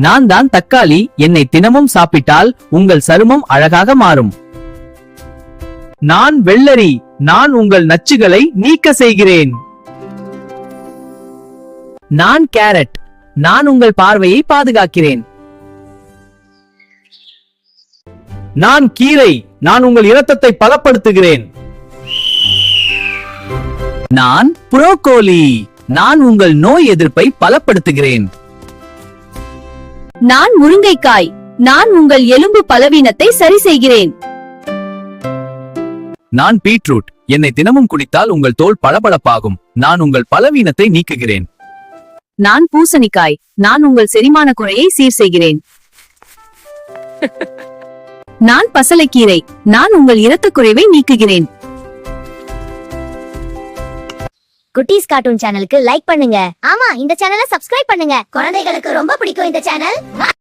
நான் தான் தக்காளி, என்னை தினமும் சாப்பிட்டால் உங்கள் சருமம் அழகாக மாறும். நான் வெள்ளரி, நான் உங்கள் நச்சுகளை நீக்க செய்கிறேன். நான் கேரட், நான் உங்கள் பார்வையை பாதுகாக்கிறேன். நான் கீரை, நான் உங்கள் இரத்தத்தை பலப்படுத்துகிறேன். நான் புரோக்கோலி, நான் உங்கள் நோய் எதிர்ப்பை பலப்படுத்துகிறேன். நான் முருங்கைக்காய், நான் உங்கள் எலும்பு பலவீனத்தை சரி செய்கிறேன். நான் பீட்ரூட், என்னை தினமும் குடித்தால் உங்கள் தோல் பளபளப்பாகும். நான் உங்கள் பலவீனத்தை நீக்குகிறேன். நான் பூசணிக்காய், நான் உங்கள் செரிமான குறையை சீர் செய்கிறேன். நான் பசலைக்கீரை, நான் உங்கள் இரத்தக் குறைவை நீக்குகிறேன். குட்டீஸ் கார்ட்டூன் சேனலுக்கு லைக் பண்ணுங்க. ஆமா, இந்த சேனலை சப்ஸ்கிரைப் பண்ணுங்க. குழந்தைகளுக்கு ரொம்ப பிடிக்கும் இந்த சேனல்.